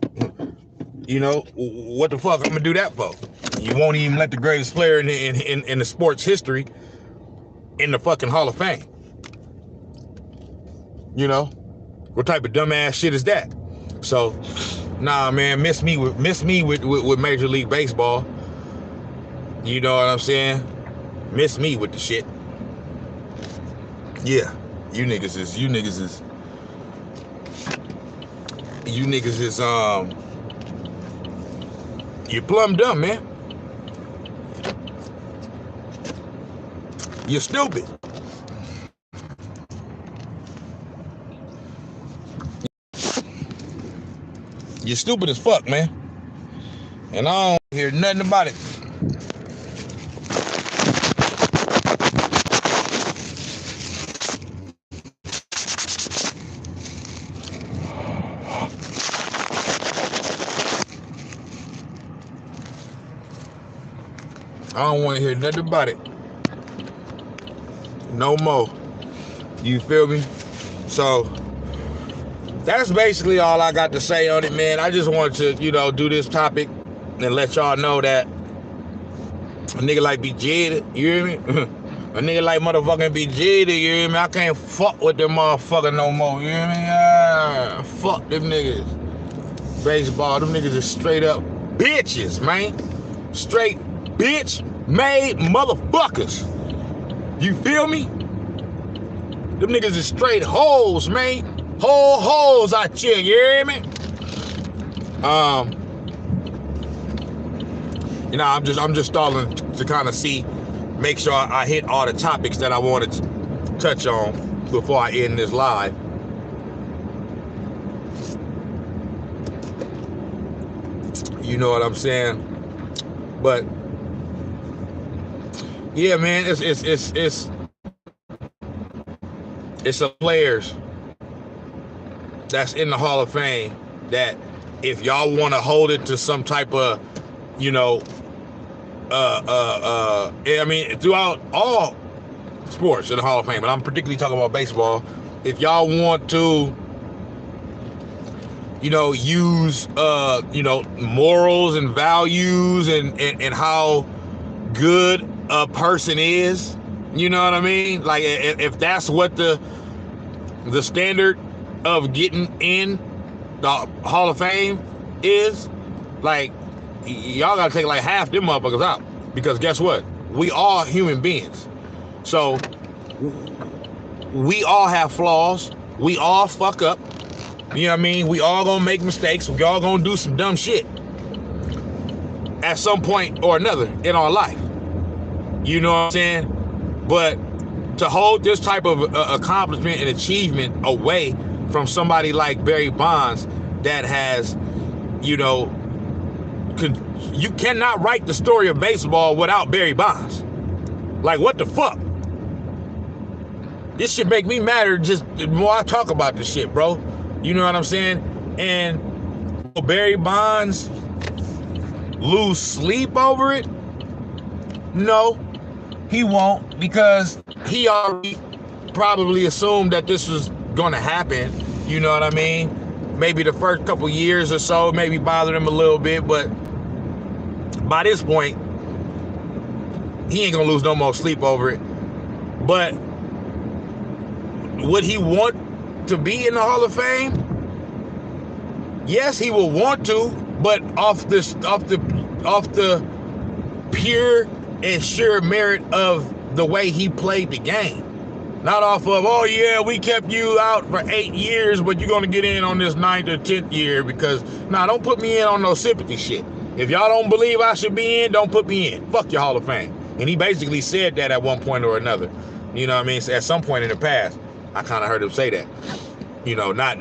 You know, what the fuck I'm gonna do that for? You won't even let the greatest player in the sports history in the fucking Hall of Fame. You know? What type of dumbass shit is that? So, nah, man, miss me with Major League Baseball. You know what I'm saying? Miss me with the shit. Yeah, you niggas is you plumb dumb, man. You're stupid. You're stupid as fuck, man. And I don't hear nothing about it. I don't want to hear nothing about it. No more. You feel me? So, that's basically all I got to say on it, man. I just wanted to, you know, do this topic and let y'all know that A nigga like B-Jada, you hear me? A nigga like motherfucking B-Jada, you hear me? I can't fuck with them motherfucker no more, you hear me? Fuck them niggas. Baseball, them niggas is straight up bitches, man. Straight bitch-made motherfuckers. You feel me? Them niggas is straight hoes, man. Whole hoes out here, you hear me? You know, I'm just stalling to kind of make sure I hit all the topics that I wanted to touch on before I end this live. You know what I'm saying? But yeah, man, it's the players that's in the Hall of Fame that if y'all want to hold it to some type of, you know, I mean, throughout all sports in the Hall of Fame, but I'm particularly talking about baseball. If y'all want to, you know, use, you know, morals and values and how good a person is, you know what I mean? Like, if that's what the standard of getting in the Hall of Fame is, like, y'all gotta take like half them motherfuckers out, because guess what? We all human beings, so we all have flaws. We all fuck up. You know what I mean? We all gonna make mistakes. We all gonna do some dumb shit at some point or another in our life. You know what I'm saying? But to hold this type of accomplishment and achievement away from somebody like Barry Bonds that has, you know, you cannot write the story of baseball without Barry Bonds. Like, what the fuck? This shit make me madder just the more I talk about this shit, bro. You know what I'm saying? And will Barry Bonds lose sleep over it? No, he won't, because he already probably assumed that this was gonna happen. You know what I mean? Maybe the first couple years or so maybe bothered him a little bit, but by this point, he ain't gonna lose no more sleep over it. But would he want to be in the Hall of Fame? Yes, he will want to, but off the pure and sure merit of the way he played the game. Not off of, oh yeah, we kept you out for 8 years, but you're gonna get in on this 9th or 10th year, because don't put me in on no sympathy shit. If y'all don't believe I should be in, don't put me in. Fuck your Hall of Fame. And he basically said that at one point or another. You know what I mean? So at some point in the past, I kind of heard him say that. You know, not.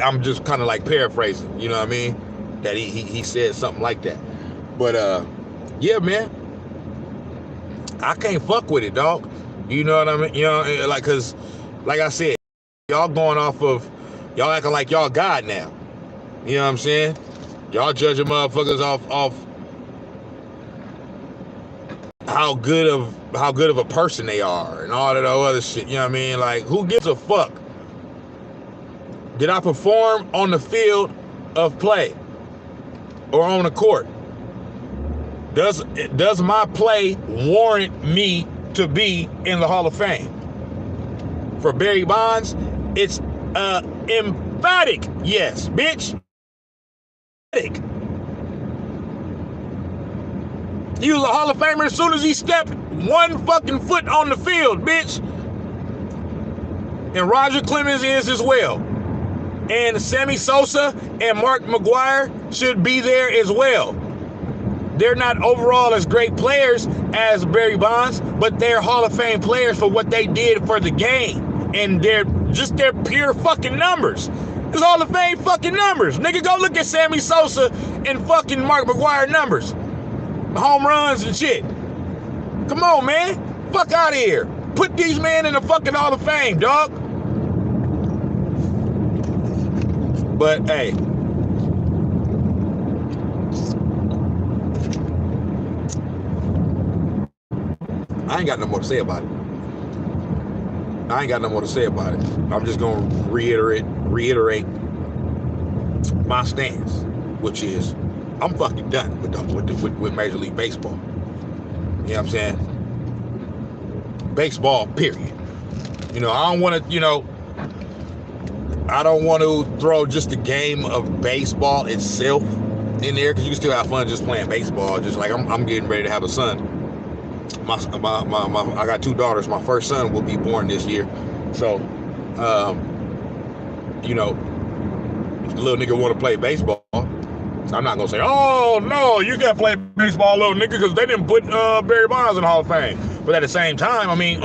I'm just kind of like paraphrasing. You know what I mean? That he said something like that. But yeah, man, I can't fuck with it, dog. You know what I mean? You know, like, cause, like I said, y'all going off of, y'all acting like y'all God now. You know what I'm saying? Y'all judging motherfuckers off how good of a person they are and all that other shit. You know what I mean? Like, who gives a fuck? Did I perform on the field of play or on the court? Does my play warrant me to be in the Hall of Fame? For Barry Bonds, it's emphatic yes, bitch. He was a Hall of Famer as soon as he stepped one fucking foot on the field, bitch. And Roger Clemens is as well. And Sammy Sosa and Mark McGwire should be there as well. They're not overall as great players as Barry Bonds, but they're Hall of Fame players for what they did for the game. And they're just their pure fucking numbers. It's Hall of Fame fucking numbers. Nigga, go look at Sammy Sosa and fucking Mark McGwire numbers. Home runs and shit. Come on, man. Fuck out of here. Put these men in the fucking Hall of Fame, dog. But, hey. I ain't got no more to say about it. I'm just going to reiterate my stance, which is I'm fucking done with Major League Baseball. You know what I'm saying? Baseball, period. I don't want to, I don't want to throw just the game of baseball itself in there, because you can still have fun just playing baseball. Just like I'm getting ready to have a son. I got 2 daughters. My first son will be born this year. So, the little nigga want to play baseball. So I'm not gonna say, oh no, you gotta play baseball, little nigga, because they didn't put Barry Bonds in the Hall of Fame. But at the same time, I mean,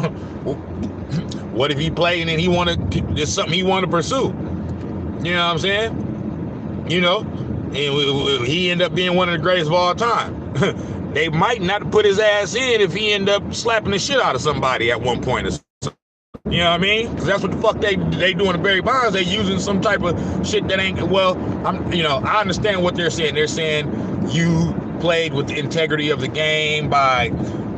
what if he played and he it's something he wanted to pursue? You know what I'm saying? And he ended up being one of the greatest of all time. They might not put his ass in if he ended up slapping the shit out of somebody at one point or something. You know what I mean? Because that's what the fuck they doing to Barry Bonds. They using some type of shit that ain't, well, I understand what they're saying. They're saying you played with the integrity of the game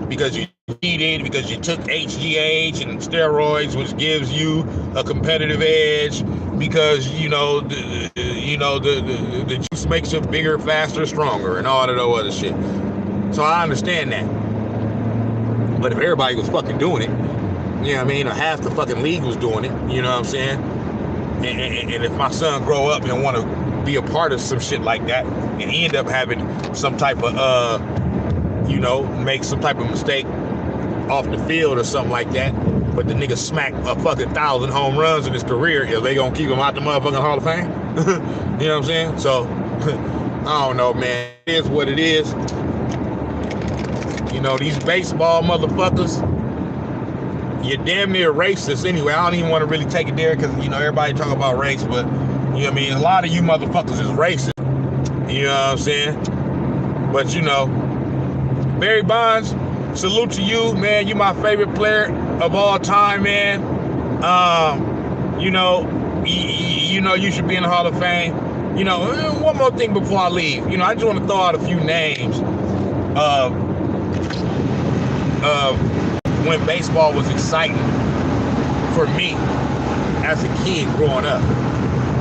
because you cheated, because you took HGH and steroids, which gives you a competitive edge, because the juice makes you bigger, faster, stronger, and all of that other shit. So I understand that. But if everybody was fucking doing it, you know what I mean, or half the fucking league was doing it, you know what I'm saying? And if my son grow up and want to be a part of some shit like that, and he end up having some type of make some type of mistake off the field or something like that, but the nigga smack a fucking 1,000 home runs in his career, are they gonna keep him out the motherfucking Hall of Fame? You know what I'm saying? So I don't know, man. It is what it is. These baseball motherfuckers, you're damn near racist anyway. I don't even want to really take it there, because everybody talk about race, but a lot of you motherfuckers is racist. You know what I'm saying? But Barry Bonds, salute to you, man. You my favorite player of all time, man. You should be in the Hall of Fame. One more thing before I leave. I just want to throw out a few names of when baseball was exciting for me as a kid growing up.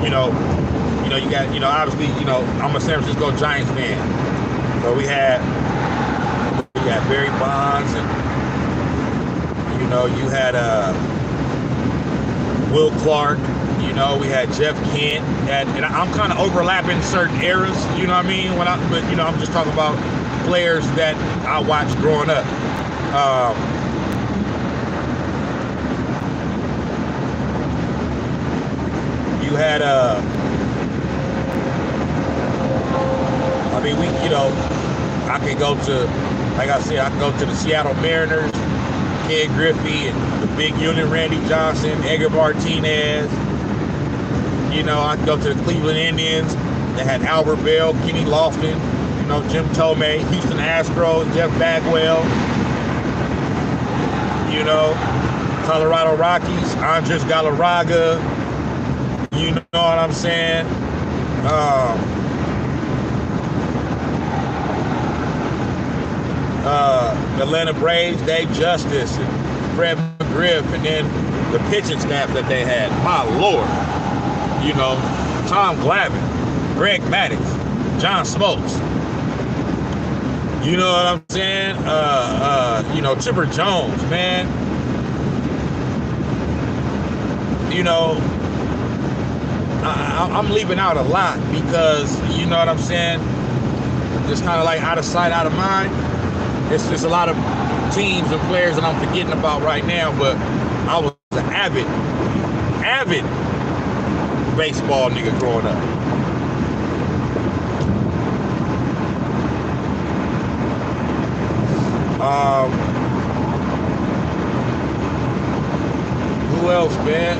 You got, obviously, I'm a San Francisco Giants fan. So we had Barry Bonds, and you had Will Clark, we had Jeff Kent, and I'm kind of overlapping certain eras, you know what I mean? I'm just talking about players that I watched growing up. You had I could go to, like I said, I could go to the Seattle Mariners, Ken Griffey, and the big unit, Randy Johnson, Edgar Martinez. I could go to the Cleveland Indians. They had Albert Bell, Kenny Lofton, Jim Tomei, Houston Astros, Jeff Bagwell. Colorado Rockies, Andres Galarraga. You know what I'm saying? The Atlanta Braves, Dave Justice, and Fred McGriff, and then the pitching staff that they had. My Lord. Tom Glavine, Greg Maddux, John Smoltz. You know what I'm saying? Chipper Jones, man. I'm leaving out a lot because, you know what I'm saying? Just kind of like out of sight, out of mind. It's just a lot of teams and players that I'm forgetting about right now, but I was an avid baseball nigga growing up. Who else, man?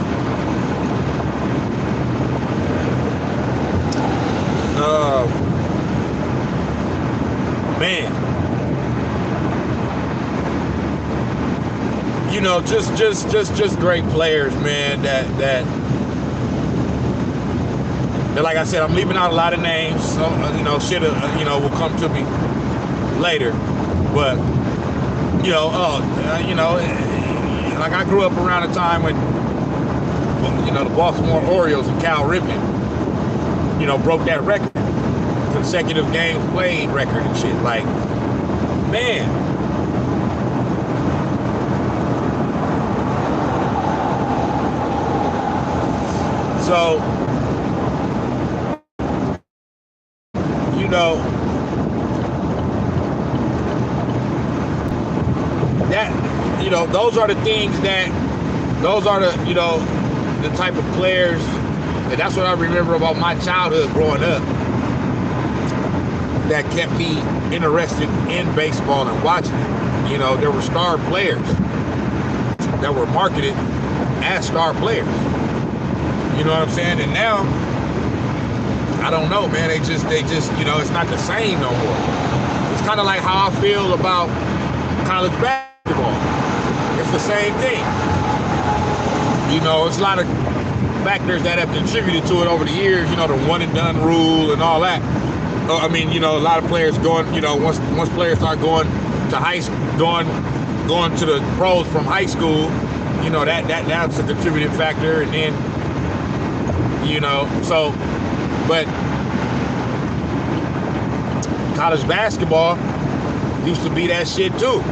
Man. Just great players, man, that like I said, I'm leaving out a lot of names. Some, shit, will come to me later. But, like I grew up around a time when, the Baltimore Orioles and Cal Ripken, broke that record. consecutive games played record and shit. Like, man. So, you know, that, you know, those are the things that, those are the, you know, the type of players, and that's what I remember about my childhood growing up, that kept me interested in baseball and watching it. You know, there were star players that were marketed as star players. You know what I'm saying? And now, I don't know, man. They just, you know, it's not the same no more. It's kind of like how I feel about college basketball. It's the same thing. You know, it's a lot of factors that have contributed to it over the years. You know, the one and done rule and all that. I mean, you know, a lot of players going, you know, once players start going to high school, going to the pros from high school, you know, that's a contributing factor. And then, you know, so, but college basketball used to be that shit too.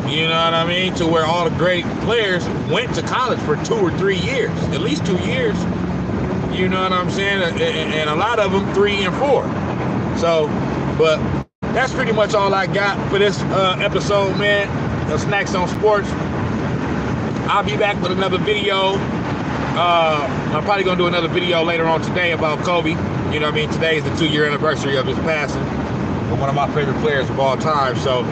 You know what I mean? To where all the great players went to college for 2 or 3 years, at least 2 years. You know what I'm saying? And a lot of them 3 and 4. So, but that's pretty much all I got for this episode, man. Snax on Sports. I'll be back with another video. I'm probably gonna do another video later on today about Kobe. You know what I mean? Today is the 2-year anniversary of his passing. One of my favorite players of all time. So,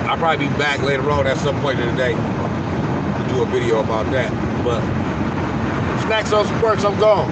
I'll probably be back later on at some point in the day to do a video about that. But Snax on Sports, I'm gone.